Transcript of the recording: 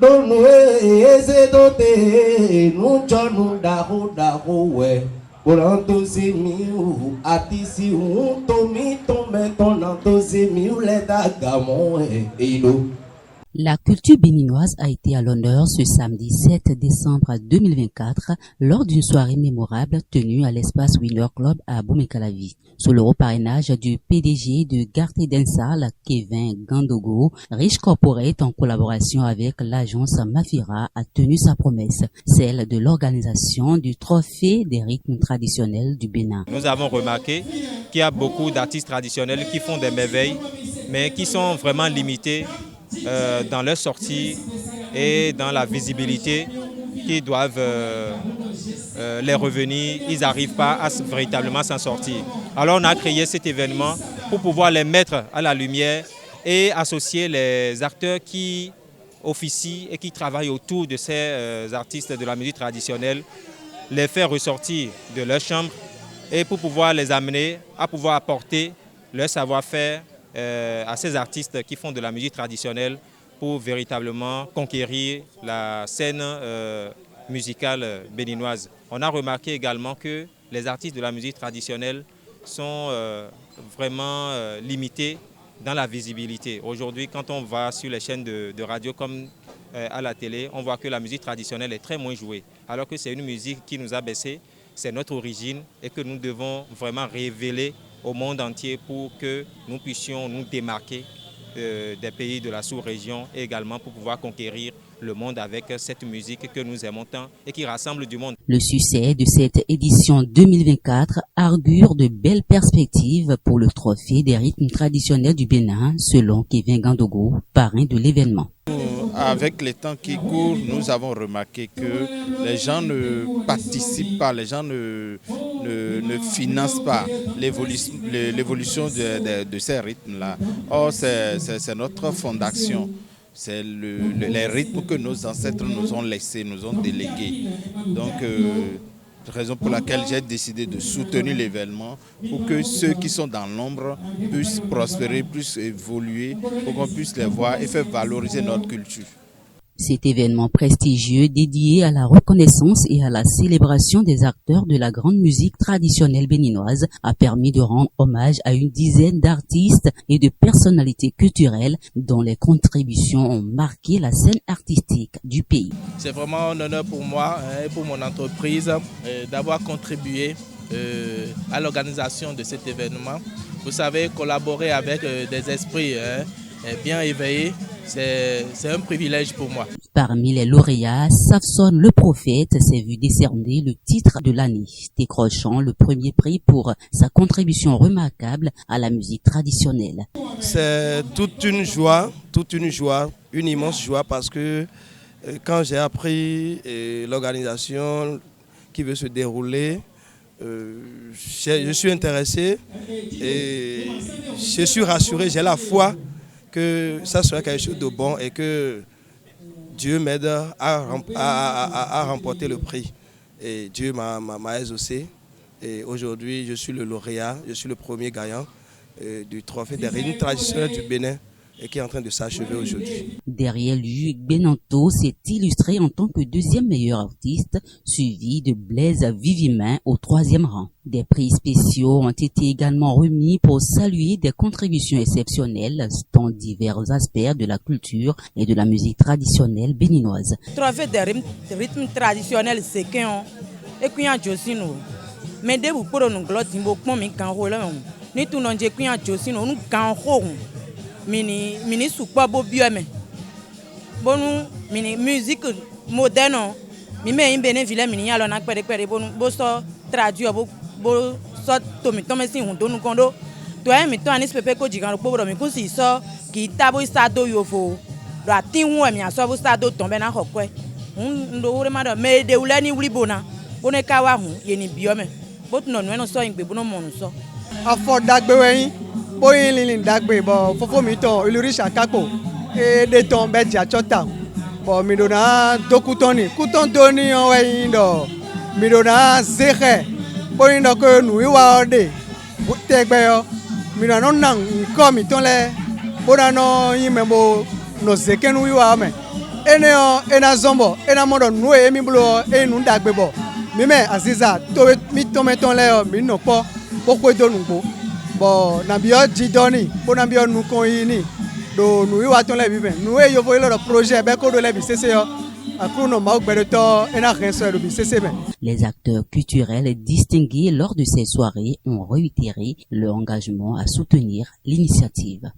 Donu eze dote nu chonu dahu we. Poranto se miu atisi un tomi tombe tonanto se miu le dagamon ilo. La culture béninoise a été à l'honneur ce samedi 7 décembre 2024 lors d'une soirée mémorable tenue à l'espace Winner Club à Boumekalavi. Sous le parrainage du PDG de Garté Densal, Kevin Gandogo, Rich Corporate en collaboration avec l'agence Mafira a tenu sa promesse, celle de l'organisation du trophée des rythmes traditionnels du Bénin. Nous avons remarqué qu'il y a beaucoup d'artistes traditionnels qui font des merveilles, mais qui sont vraiment limités dans leur sortie et dans la visibilité qui doivent les revenir, ils n'arrivent pas à véritablement s'en sortir. Alors on a créé cet événement pour pouvoir les mettre à la lumière et associer les acteurs qui officient et qui travaillent autour de ces artistes de la musique traditionnelle, les faire ressortir de leur chambre et pour pouvoir les amener à pouvoir apporter leur savoir-faire à ces artistes qui font de la musique traditionnelle pour véritablement conquérir la scène musicale béninoise. On a remarqué également que les artistes de la musique traditionnelle sont vraiment limités dans la visibilité. Aujourd'hui, quand on va sur les chaînes de radio comme à la télé, on voit que la musique traditionnelle est très moins jouée, alors que c'est une musique qui nous a baissé, c'est notre origine et que nous devons vraiment révéler au monde entier pour que nous puissions nous démarquer des pays de la sous-région et également pour pouvoir conquérir le monde avec cette musique que nous aimons tant et qui rassemble du monde. Le succès de cette édition 2024 augure de belles perspectives pour le trophée des rythmes traditionnels du Bénin, selon Kevin Gandogo, parrain de l'événement. Avec les temps qui courent, nous avons remarqué que les gens ne participent pas, les gens ne financent pas l'évolution de ces rythmes-là. Or, c'est notre fondation. C'est les rythmes que nos ancêtres nous ont laissés, nous ont délégués. Donc, raison pour laquelle j'ai décidé de soutenir l'événement pour que ceux qui sont dans l'ombre puissent prospérer, puissent évoluer, pour qu'on puisse les voir et faire valoriser notre culture. Cet événement prestigieux dédié à la reconnaissance et à la célébration des acteurs de la grande musique traditionnelle béninoise a permis de rendre hommage à une dizaine d'artistes et de personnalités culturelles dont les contributions ont marqué la scène artistique du pays. C'est vraiment un honneur pour moi et pour mon entreprise d'avoir contribué à l'organisation de cet événement. Vous savez, collaborer avec des esprits bien éveillés, c'est un privilège pour moi. Parmi les lauréats, Safson le Prophète s'est vu décerner le titre de l'année, décrochant le premier prix pour sa contribution remarquable à la musique traditionnelle. C'est toute une joie, une immense joie parce que quand j'ai appris l'organisation qui veut se dérouler, je suis intéressé et je suis rassuré, j'ai la foi que ça sera quelque chose de bon et que Dieu m'aide à remporter le prix. Et Dieu m'a exaucé. Et aujourd'hui, je suis le lauréat, je suis le premier gagnant du trophée des rythmes traditionnels du Bénin et qui est en train de s'achever aujourd'hui. Derrière lui, Benanto s'est illustré en tant que deuxième meilleur artiste, suivi de Blaise Vivimain au troisième rang. Des prix spéciaux ont été également remis pour saluer des contributions exceptionnelles dans divers aspects de la culture et de la musique traditionnelle béninoise. Trophée des rythmes traditionnels, c'est qu'on et qu'on a aussi nous. Mais dès vous pour nous glotter, nous pouvons nous canroler. Ni tout non j'ai qu'on a aussi nous canroler. Mini soupa bo biome bonu mini musique moderne mi me imbene vile mini yalo na pere bonu bo so traduire bo so to mi to me si hun donu kondo to e mi to ani pepe ko jigan po bro mi ku si so ki tabo sa do yofo do atin hu mi aso bo sa do tombe na hokwe ndo wure ma do me de ulani wuli bona bone ka wa hu ye ni biome bo no no so ingbe bono mo so afọ dagbe weyin boyin lilin dagbe bo fofo mi to ilurisa kako e de ton be ja chota bo mi do na dokutoni kuton doni o weyin do mi do na zehe boyin do ko nu iwa ode tegbe yo mi do na nan ko mi ton le bo na no yin me bo no zekenu iwa me ena zombo ena modo nous e mi blo e nu dagbe bo mi me aziza to mi to meton le mi no po poko do nu bo bo na bio jidoni bo na bio nu kon yi ni do nu wa ton le bi ben nu e yo vo le projet be ko do le bi sese yo. Les acteurs culturels distingués lors de ces soirées ont réitéré leur engagement à soutenir l'initiative.